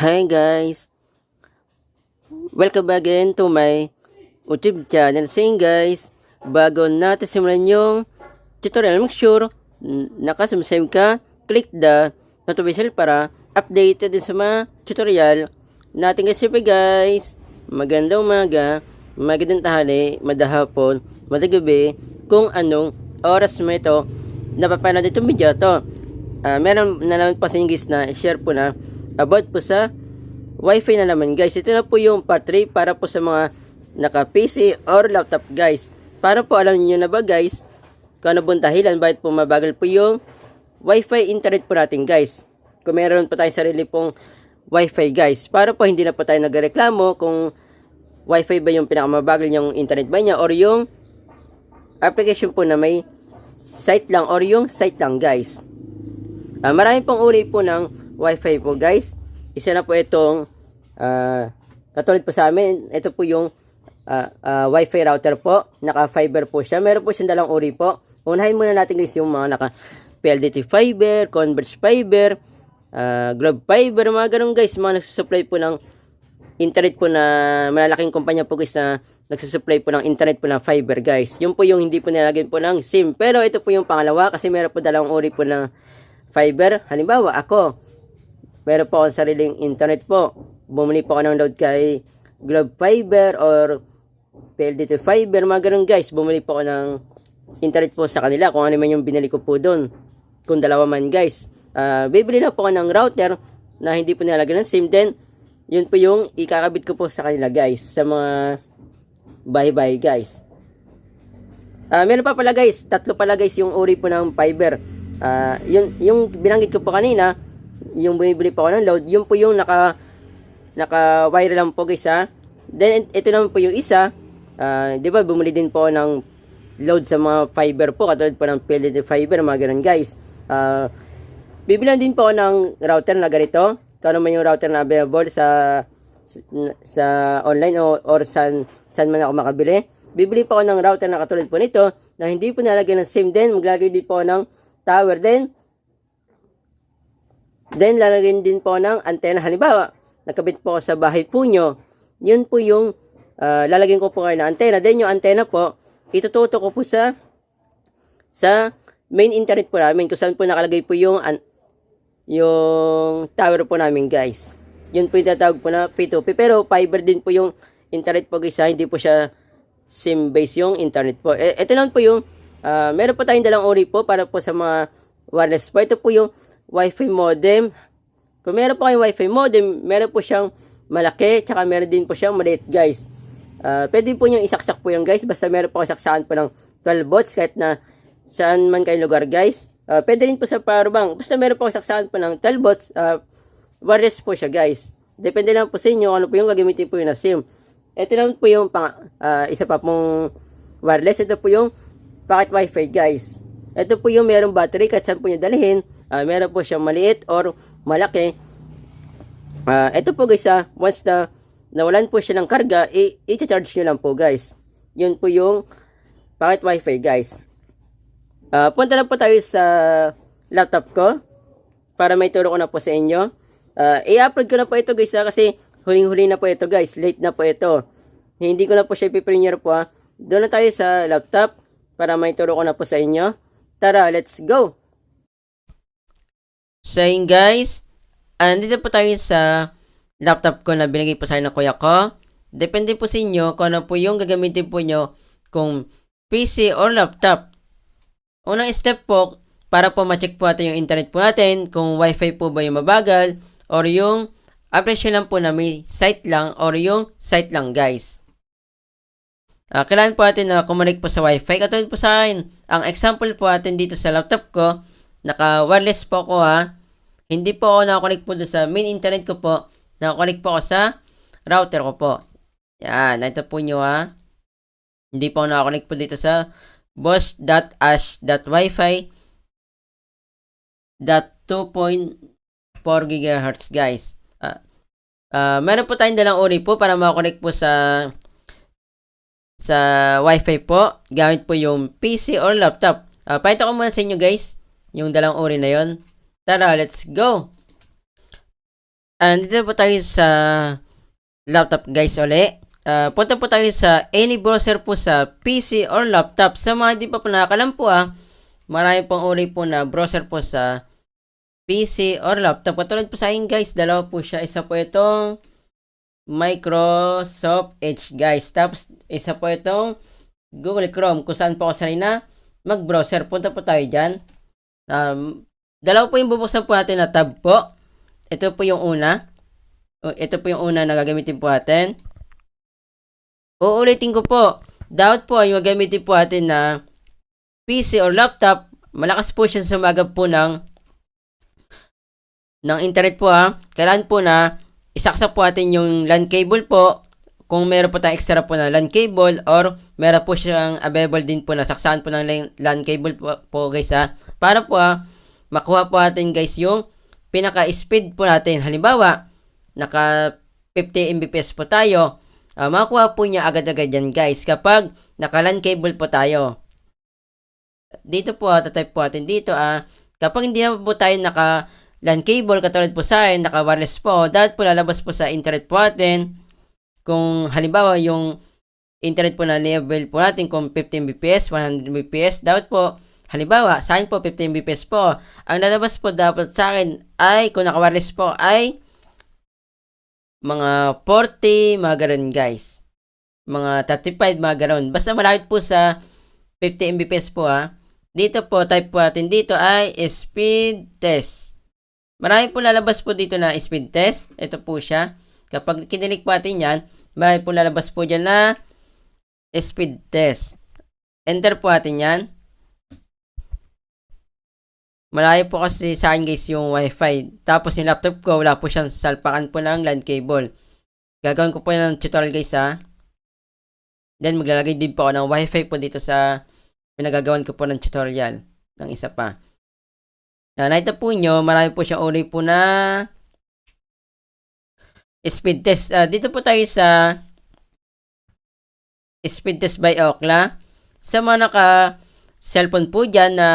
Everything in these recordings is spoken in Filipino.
Hi guys, welcome again to my YouTube channel. Saying guys, bago natin simulan yung tutorial, make sure nakasubscribe ka, click the notification para updated din sa mga tutorial natin kasi guys. Magandang umaga, magandang tanghali, madahapon, madagabi, kung anong oras mo ito napapanood itong video to. Meron na naman pa sa guys na share po na about po sa Wi-Fi na naman guys. Ito na po yung part 3 para po sa mga naka-PC or laptop guys. Para po alam niyo na ba guys kung ano pong dahilan bakit po mabagal po yung Wi-Fi internet po natin guys. Kung meron po tayo sarili pong Wi-Fi guys. Para po hindi na po tayo nagreklamo kung Wi-Fi ba yung pinakamabagal yung internet ba niya or yung application po na may site lang or yung site lang guys. Marami pong uri po ng Wi-Fi po guys. Isa na po itong katulad po sa amin, ito po yung Wi-Fi router po. Naka-fiber po siya. Meron po siyang dalang uri po. Unahin muna natin guys yung mga naka-PLDT fiber, Converge fiber, Globe fiber, mga ganun guys. Mga nagsusupply po ng internet po na malalaking kumpanya po guys na nagsusupply po ng internet po ng fiber guys. Yun po yung hindi po nilagyan po ng SIM. Pero ito po yung pangalawa kasi meron po dalawang uri po ng fiber. Halimbawa ako, meron po akong sariling internet po. Bumili po ako ng load kay Globe Fiber or PLDT Fiber, mga ganun guys. Bumili po ako ng internet po sa kanila kung ano man yung binili ko po doon. Kung dalawa man guys. Bibili na po ako ng router na hindi po nilagyan ng SIM. Then, yun po yung ikakabit ko po sa kanila guys. Sa mga bahay-bahay guys. Meron pa pala guys. Tatlo pala guys yung uri po ng fiber. Yung binanggit ko po kanina, yung bumibili po ako ng load, yun po yung naka-wire lang po guys ha. Then ito naman po yung isa, di ba bumili din po ng load sa mga fiber po, katulad po ng PLDT fiber, mga ganun guys. Bibilan din po ako ng router na ganito, kung man yung router na available sa online or saan man ako makabili. Bibili po ako ng router na katulad po nito, na hindi po nalagyan ng SIM din, maglagay din po ng tower din. Then lalagyan din po ng antena. Halimbawa, nakabit po sa bahay po nyo. Yun po yung lalagyan ko po kayo ng antena. Then yung antena po, itututo ko po sa main internet po namin kung saan po nakalagay po yung tower po namin guys. Yun po yung tatawag po na P2P. Pero fiber din po yung internet po guys. Hindi po siya SIM based yung internet po. Ito lang po yung meron po tayong dalang uri po para po sa mga wireless po. Ito po yung Wi-Fi modem. Kung meron po kayong Wi-Fi modem, meron po siyang malaki, tsaka meron din po siyang maliit guys. Pwede po nyo isaksak po yung guys, basta meron po kasaksakan po ng 12 volts kahit na saan man kayong lugar guys. Pwede rin po sa power bank, basta meron po kasaksakan po ng 12 volts, wireless po siya guys. Depende lang po sa inyo ano po yung gagamitin po yung na SIM. Ito lang po yung isa pa pong wireless. Ito po yung pocket wifi guys. Ito po yung merong battery kahit saan po nyo dalhin. Meron po siyang maliit or malaki. Ito po guys once na nawalan po siya ng karga, i-charge nyo lang po guys. Yun po yung pocket wifi guys. Punta na po tayo sa laptop ko para may turo ko na po sa inyo. I-upload ko na po ito guys kasi huling-huli na po ito guys. Late na po ito. Hindi ko na po siya i-premiere po Doon na tayo sa laptop para may turo ko na po sa inyo. Tara, let's go! So yun guys, andito po tayo sa laptop ko na binigay po sa akin ng kuya ko. Depende po sa inyo kung ano po yung gagamitin po nyo, kung PC or laptop. Unang step po, para po ma-check po natin yung internet po natin, kung wifi po ba yung mabagal, or yung application lang po na may site lang, or yung site lang guys. Kailangan po natin na kumonek po sa wifi. Katulad po sa akin, ang example po natin dito sa laptop ko, naka-wireless po ako Hindi po ako nakakonect po sa main internet ko po. Nakakonect po ako sa router ko po. Yan, ito po nyo Hindi po ako nakakonect po dito sa boss.ash.wifi.2.4 GHz guys. Meron po tayong dalang uri po para makakonect po sa wifi po. Gamit po yung PC or laptop. Pakita ko muna sa inyo guys yung dalang uri na yon. Tara, let's go! Dito po tayo sa laptop guys uli. Punta po tayo sa any browser po sa PC or laptop. Sa mga hindi pa po nakakalam po marami pong uri po na browser po sa PC or laptop. Katulad po sa akin guys, dalawa po siya. Isa po itong Microsoft Edge guys. Tapos isa po itong Google Chrome kung saan po ako sanay na mag-browser. Punta po tayo dyan. Dalawa po yung bubuksan po natin na tab po. Ito po yung una. Ito po yung una na gagamitin po natin. Uulitin ko po. Dapat po yung gagamitin po natin na PC or laptop. Malakas po siya sumagap po ng internet po Kailangan po na isaksak po natin yung LAN cable po. Kung meron po tayong extra po na LAN cable or meron po siyang available din po na saksakan po ng LAN cable po guys Para po makuha po natin guys yung pinaka-speed po natin. Halimbawa, naka 50 Mbps po tayo. Makuha po niya agad-agad yan guys kapag naka-LAN cable po tayo. Dito po, tatype po natin dito kapag hindi na po tayo naka LAN cable, katulad po sa akin, naka-wireless po, dapat po lalabas po sa internet po natin. Kung halimbawa yung internet po na level po natin kung 50 Mbps, 100 Mbps, dapat po, halimbawa, sa akin po 50 Mbps po. Ang lalabas po dapat sa akin ay, kung naka-wireless po, ay mga 40, mga ganoon guys. Mga 35, mga ganoon. Basta malapit po sa 50 Mbps po Dito po, type po natin dito ay speed test. Marami po lalabas po dito na speed test. Ito po siya. Kapag kinilik po natin yan, marami po lalabas po dyan na speed test. Enter po natin yan. Malayo po kasi sa akin guys yung wifi. Tapos yung laptop ko, wala po siyang salpakan po ng LAN cable. Gagawin ko po yung tutorial guys Then maglalagay din po ako ng wifi po dito sa pinagagawan ko po ng tutorial. Ng isa pa. Nakita po nyo, marami po siyang uri po na speed test. Dito po tayo sa speed test by Ookla. Sa mga naka cellphone po dyan na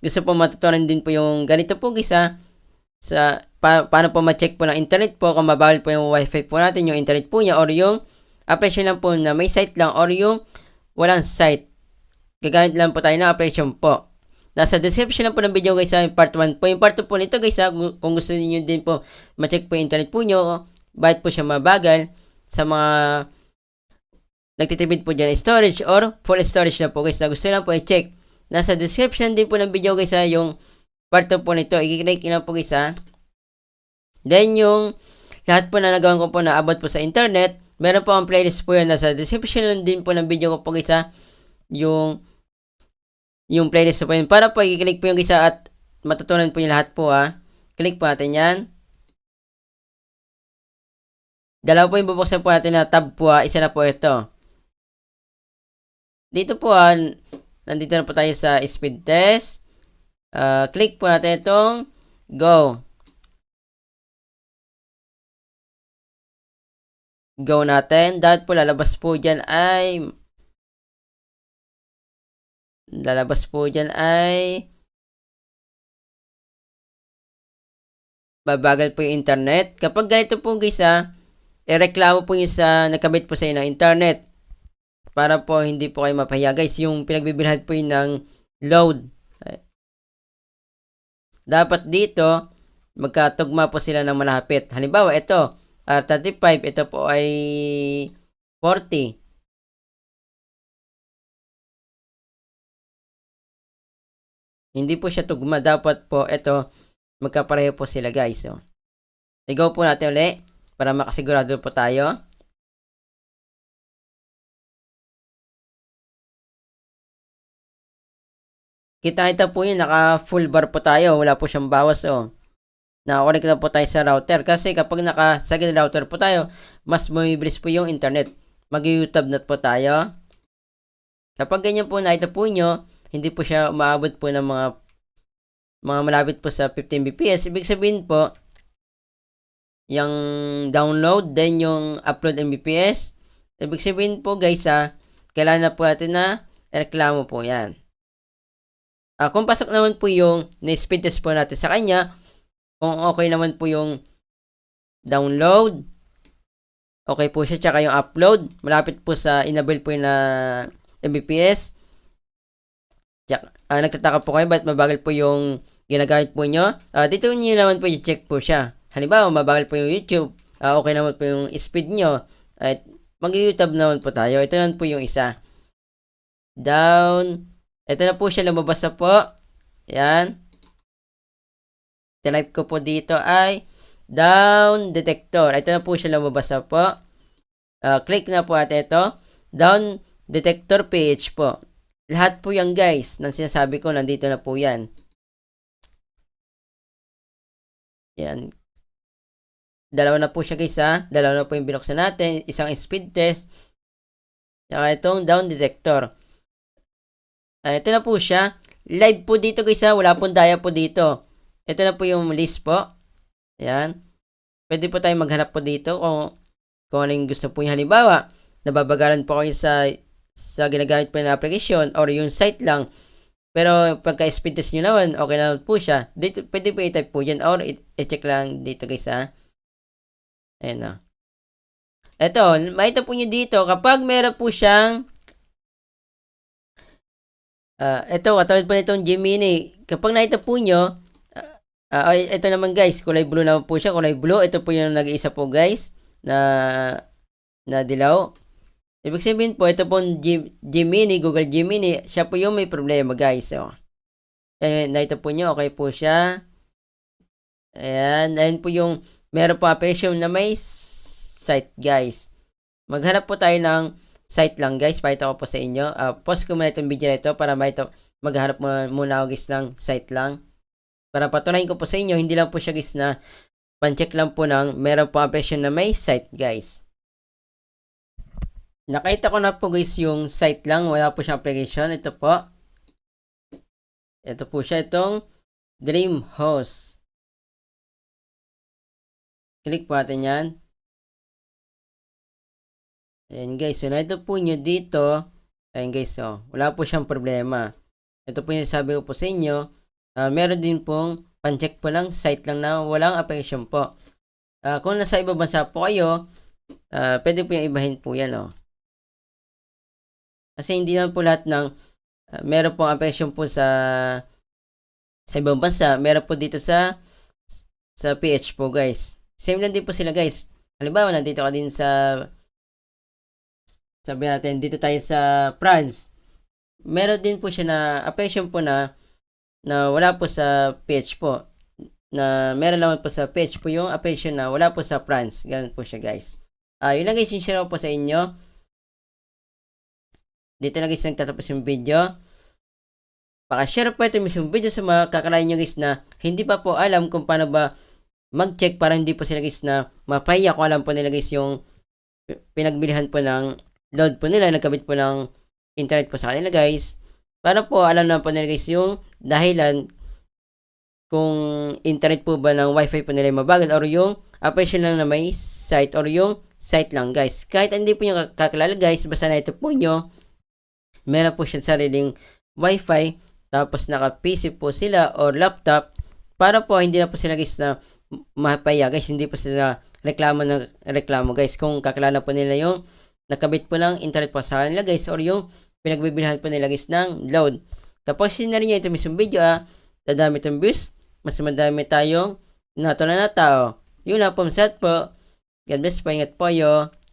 gusto po matutunan din po yung ganito po guys sa paano po ma-check po ng internet po kung mabawal po yung wifi po natin, yung internet po niya or yung application lang po na may site lang or yung walang site. Gagamit lang po tayo ng application po. Nasa description lang po ng video guys yung part 1 po. Yung part 2 po nito guys kung gusto niyo din po ma-check po yung internet po nyo, bakit po siya mabagal sa mga nagtitipid po dyan storage or full storage na po guys na gusto lang po i-check. Nasa description din po ng video guys yung part 2 po nito. I-click nyo po guys Then yung lahat po na nagawan ko po na about po sa internet, meron po ang playlist po yun. Nasa description din po ng video ko po guys yung playlist po yun. Para po i-click po yung guys at matutunan po yung lahat po Click po natin yan. Dalawa po yung bubuksan po natin na tab po isa na po ito. Dito po nandito na po tayo sa speed test. Click po natin itong go. Go natin. Dapat po lalabas po dyan ay babagal po yung internet. Kapag ganito po guys ireklamo po yung sa nagkabit po sa inyo ng internet. Para po hindi po kayo mapahiya guys. Yung pinagbibilhan po yun ng load. Dapat dito, magkatugma po sila ng malapit. Halimbawa, ito, 35, ito po ay 40. Hindi po siya tugma. Dapat po, ito, magkapareho po sila guys. I-go po natin ulit para makasigurado po tayo. Kita po yun, naka full bar po tayo. Wala po siyang bawas Nakakonect na po tayo sa router. Kasi kapag naka-second router po tayo, mas bumibilis po yung internet. Mag-YouTube na po tayo. Kapag ganyan po nakita po nyo, hindi po siya umaabot po ng mga malapit po sa 15 Mbps. Ibig sabihin po, yung download, then yung upload Mbps. Ibig sabihin po guys kailangan na po natin na reklamo po yan. Kung pasok naman po yung na-speed test po natin sa kanya, kung okay naman po yung download. Okay po siya. Tsaka yung upload. Malapit po sa enable po yung na Mbps. Nagtataka po kayo ba't mabagal po yung ginagamit po nyo? Dito nyo naman po i-check po siya. Halimbawa, mabagal po yung YouTube. Okay naman po yung speed nyo. At mag-YouTube naman po tayo. Ito naman po yung isa. Down. Ito na po siya, lumabas na po. Yan. Type ko po dito ay down detector. Ito na po siya, lumabas na po. Click na po natin ito. Down detector page po. Lahat po yan guys, nang sinasabi ko, nandito na po yan. Yan. Dalawa na po siya guys ha. Dalawa na po yung binuksan natin. Isang speed test. Saka itong down detector. Ito na po siya. Live po dito guys ha. Wala pong daya po dito. Ito na po yung list po. Yan. Pwede po tayo maghanap po dito kung ano yung gusto po yung halimbawa. Nababagalan po kayo sa ginagamit po ng application or yung site lang. Pero pagka speed test nyo naman, okay naman po siya. Dito, pwede po i-type po dyan or i-check lang dito guys ha. Ayan o. Ito, makita po nyo dito kapag meron po siyang ito, katulad po nitong Gemini. Kapag nakita po nyo, ito naman guys, kulay blue naman po siya. Kulay blue, ito po yung nag-iisa po guys na dilaw. Ibig sabihin po, ito pong Gemini, Google Gemini, siya po yung may problema guys. So, nakita po nyo, okay po siya. Ayan, ayan po yung meron po application na may site guys. Maghanap po tayo ng site lang guys. Pakita ko po sa inyo. Post ko muna itong video na ito para maghanap muna ako guys ng site lang. Para patunayan ko po sa inyo, hindi lang po siya guys na pan-check lang po ng meron po application na may site guys. Nakita ko na po guys yung site lang. Wala po siyang application. Ito po. Ito po siya. Itong DreamHost. Click po natin yan. Ayan guys. So, na ito po nyo dito. Ayan guys. So, wala po siyang problema. Ito po yung sabi ko po sa inyo. Meron din pong pan-check po lang. Site lang na walang application po. Kung nasa ibang bansa po kayo, pwede po yung ibahin po yan. Kasi hindi naman po lahat ng meron pong application po sa ibang bansa. Meron po dito sa PH po guys. Same lang din po sila guys. Halimbawa, nandito ka din sabi natin, dito tayo sa France. Meron din po siya na application po na wala po sa PH po. Na meron naman po sa PH po yung application na wala po sa France. Ganun po siya guys. Yun lang guys, yung share ko po sa inyo. Dito na guys nagtatapos yung video. Paka-share po ito yung video sa mga kakalain nyo guys na hindi pa po alam kung paano ba mag-check para hindi po sila guys na mapaya kung alam po nila guys yung pinagbilihan po ng load po nila, nagkabit po ng internet po sa kanila guys. Para po alam na po nila guys yung dahilan kung internet po ba ng wifi po nila mabagal or yung application lang na may site or yung site lang guys. Kahit hindi po yung kakilala guys, basta na ito po nyo, meron po siya sariling wifi, tapos naka-PC po sila or laptop, para po hindi na po sila guys na mapaya guys, hindi po sila reklamo guys kung kakilala po nila yung nakabit po ng internet po sa kanila guys or yung pinagbibilhan po nila guys ng load. Tapos sinari nyo ito mismong video dadami itong views, mas madami tayong natulan na tao. Yun na po, God bless po, ingat po yo.